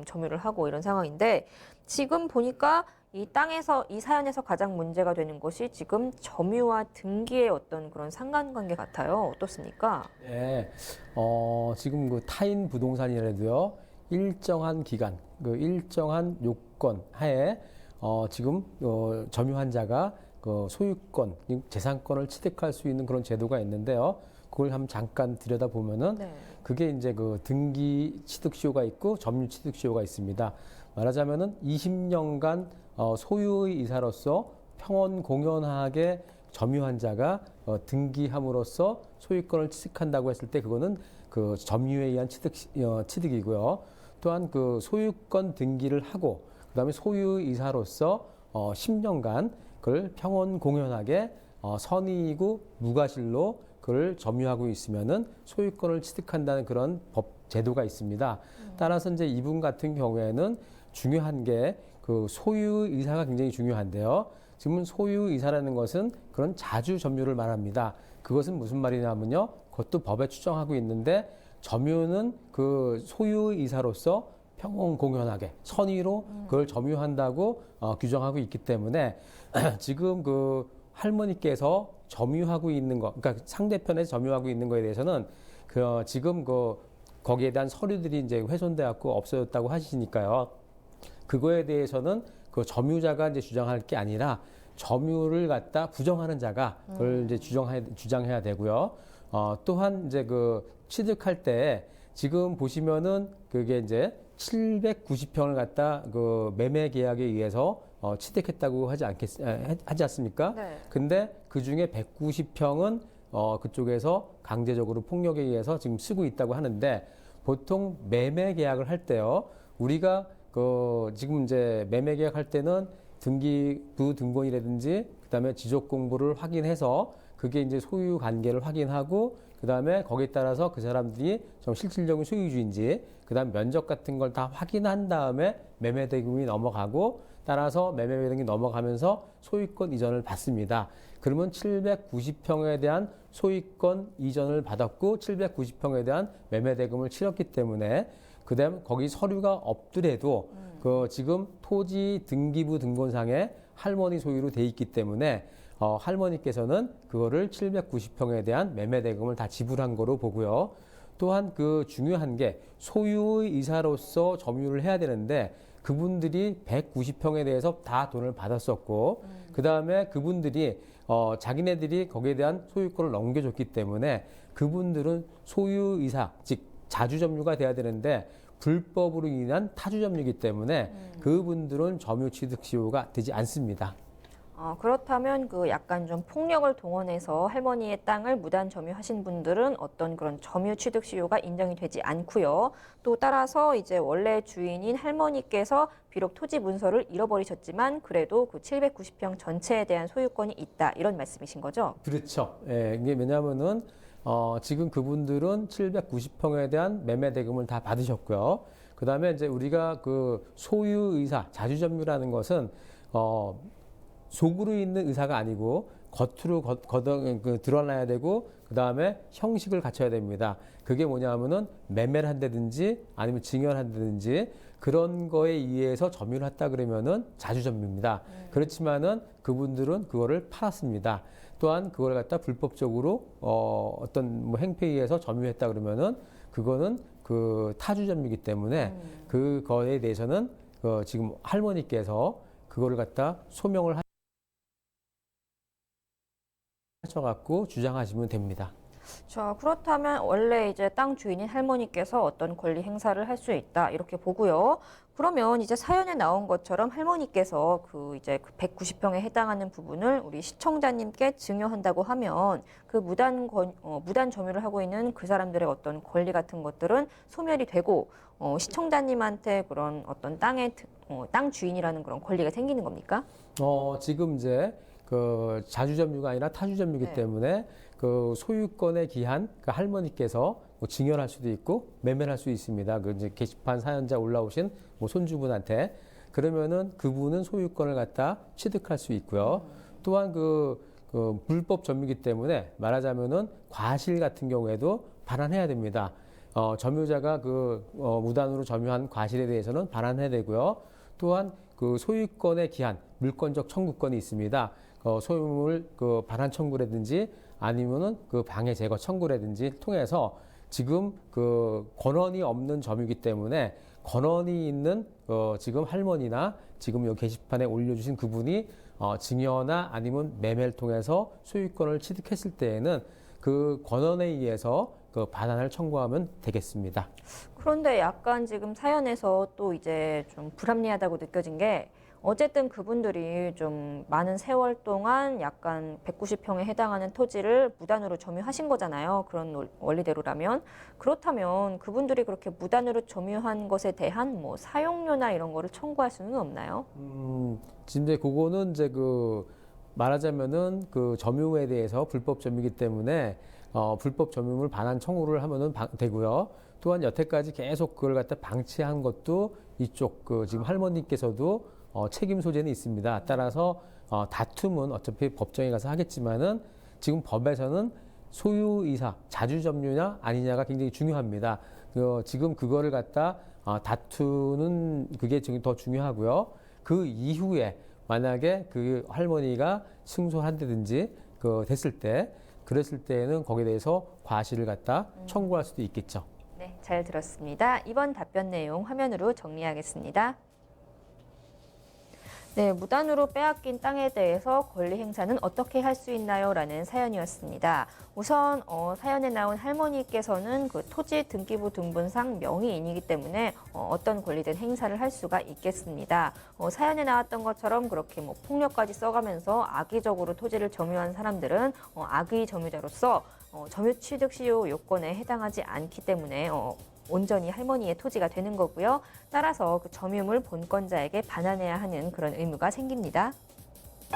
점유를 하고 이런 상황인데 지금 보니까 이 사연에서 가장 문제가 되는 것이 지금 점유와 등기의 어떤 그런 상관관계 같아요. 어떻습니까? 네, 지금 그 타인 부동산이라도요, 일정한 기간, 그 일정한 요건 하에, 지금, 점유한 자가 그 소유권, 재산권을 취득할 수 있는 그런 제도가 있는데요. 그걸 한번 잠깐 들여다보면은, 네. 그게 이제 그 등기 취득시효가 있고 점유 취득시효가 있습니다. 말하자면은 20년간 소유의 이사로서 평원 공연하게 점유한 자가 등기함으로써 소유권을 취득한다고 했을 때 그거는 그 점유에 의한 취득이고요. 또한 그 소유권 등기를 하고 그다음에 소유이사로서 10년간 그걸 평온 공연하게 선의이고 무과실로 그걸 점유하고 있으면은 소유권을 취득한다는 그런 법 제도가 있습니다. 따라서 이제 이분 같은 경우에는 중요한 게 그 소유이사가 굉장히 중요한데요. 지금 소유이사라는 것은 그런 자주 점유를 말합니다. 그것은 무슨 말이냐면요. 그것도 법에 추정하고 있는데 점유는 그 소유이사로서 평공공연하게 선의로 그걸 점유한다고 규정하고 있기 때문에 지금 그 할머니께서 점유하고 있는 거, 그러니까 상대편에서 점유하고 있는 거에 대해서는 그 지금 그 거기에 대한 서류들이 이제 훼손돼갖고 없어졌다고 하시니까요. 그거에 대해서는 그 점유자가 이제 주장할 게 아니라 점유를 갖다 부정하는 자가 그걸 이제 주장해야 되고요. 또한 이제 그 취득할 때 지금 보시면은 그게 이제 790평을 갖다 그 매매 계약에 의해서 취득했다고 하지 않습니까? 네. 근데 그 중에 190평은 그쪽에서 강제적으로 폭력에 의해서 지금 쓰고 있다고 하는데 보통 매매 계약을 할 때요. 우리가 그 지금 이제 매매 계약할 때는 등기부 등본이라든지 그다음에 지적 공부를 확인해서 그게 이제 소유 관계를 확인하고 그다음에 거기에 따라서 그 사람들이 좀 실질적인 소유주인지 그다음 면적 같은 걸 다 확인한 다음에 매매 대금이 넘어가고 따라서 매매 대금이 넘어가면서 소유권 이전을 받습니다. 그러면 790평에 대한 소유권 이전을 받았고 790평에 대한 매매 대금을 치렀기 때문에 그다음 거기 서류가 없더라도 그 지금 토지 등기부 등본상에 할머니 소유로 돼 있기 때문에 할머니께서는 그거를 790평에 대한 매매 대금을 다 지불한 거로 보고요. 또한 그 중요한 게 소유의 이사로서 점유를 해야 되는데 그분들이 190평에 대해서 다 돈을 받았었고 그 다음에 그분들이 자기네들이 거기에 대한 소유권을 넘겨줬기 때문에 그분들은 소유이사 즉 자주점유가 돼야 되는데 불법으로 인한 타주점유이기 때문에 그분들은 점유취득시효가 되지 않습니다. 그렇다면 그 약간 좀 폭력을 동원해서 할머니의 땅을 무단 점유하신 분들은 어떤 그런 점유 취득 시효가 인정이 되지 않고요. 또 따라서 이제 원래 주인인 할머니께서 비록 토지 문서를 잃어버리셨지만 그래도 그 790평 전체에 대한 소유권이 있다 이런 말씀이신 거죠? 그렇죠. 예, 이게 왜냐하면은 지금 그분들은 790평에 대한 매매 대금을 다 받으셨고요. 그다음에 이제 우리가 그 소유의사 자주점유라는 것은 속으로 있는 의사가 아니고 겉으로 드러나야 되고 그다음에 형식을 갖춰야 됩니다. 그게 뭐냐면은 매매를 한다든지 아니면 증여를 한다든지 그런 거에 의해서 점유를 했다 그러면은 자주점유입니다. 그렇지만은 그분들은 그거를 팔았습니다. 또한 그걸 갖다 불법적으로 어떤 뭐 행패에 의해서 점유했다 그러면은 그거는 그 타주점유이기 때문에 그거에 대해서는 지금 할머니께서 그거를 갖다 소명을 하셔갖고 주장하시면 됩니다. 자, 그렇다면 원래 이제 땅 주인인 할머니께서 어떤 권리 행사를 할 수 있다 이렇게 보고요. 그러면 이제 사연에 나온 것처럼 할머니께서 그 이제 그 190평에 해당하는 부분을 우리 시청자님께 증여한다고 하면 그 무단 점유를 하고 있는 그 사람들의 어떤 권리 같은 것들은 소멸이 되고 시청자님한테 그런 어떤 땅 주인이라는 그런 권리가 생기는 겁니까? 지금 이제 그 자주점유가 아니라 타주점유이기 네. 때문에 그 소유권에 기한 그 할머니께서 뭐 증여를 할 수도 있고 매매를 할 수 있습니다. 그 이제 게시판 사연자 올라오신 뭐 손주분한테 그러면은 그분은 소유권을 갖다 취득할 수 있고요. 또한 그 불법 점유이기 때문에 말하자면은 과실 같은 경우에도 반환해야 됩니다. 점유자가 무단으로 점유한 과실에 대해서는 반환해야 되고요. 또한 그 소유권의 기한, 물권적 청구권이 있습니다. 소유물 반환 청구라든지 아니면은 그 방해 제거 청구라든지 통해서 지금 그 권한이 없는 점유기 때문에 권한이 있는 지금 할머니나 지금 여기 게시판에 올려주신 그분이 증여나 아니면 매매를 통해서 소유권을 취득했을 때에는 그 권한에 의해서 그 반환을 청구하면 되겠습니다. 그런데 약간 지금 사연에서 또 이제 좀 불합리하다고 느껴진 게 어쨌든 그분들이 좀 많은 세월 동안 약간 190평에 해당하는 토지를 무단으로 점유하신 거잖아요. 그런 원리대로라면. 그렇다면 그분들이 그렇게 무단으로 점유한 것에 대한 뭐 사용료나 이런 거를 청구할 수는 없나요? 지금 이제 그거는 이제 말하자면은 그 점유에 대해서 불법 점유이기 때문에 불법 점유물 반환 청구를 하면은 되고요. 또한 여태까지 계속 그걸 갖다 방치한 것도 이쪽 지금 할머니께서도 책임 소재는 있습니다. 따라서 다툼은 어차피 법정에 가서 하겠지만은 지금 법에서는 소유이사, 자주점유냐 아니냐가 굉장히 중요합니다. 지금 그거를 갖다 다투는 그게 지금 더 중요하고요. 그 이후에 만약에 그 할머니가 승소한다든지 됐을 때 그랬을 때는 거기에 대해서 과실을 갖다 청구할 수도 있겠죠. 네, 잘 들었습니다. 이번 답변 내용 화면으로 정리하겠습니다. 네, 무단으로 빼앗긴 땅에 대해서 권리 행사는 어떻게 할 수 있나요? 라는 사연이었습니다. 우선 사연에 나온 할머니께서는 그 토지 등기부 등본상 명의인이기 때문에 어떤 권리든 행사를 할 수가 있겠습니다. 사연에 나왔던 것처럼 그렇게 뭐 폭력까지 써가면서 악의적으로 토지를 점유한 사람들은 악의 점유자로서 점유 취득 시효 요건에 해당하지 않기 때문에 온전히 할머니의 토지가 되는 거고요. 따라서 그 점유물 본권자에게 반환해야 하는 그런 의무가 생깁니다.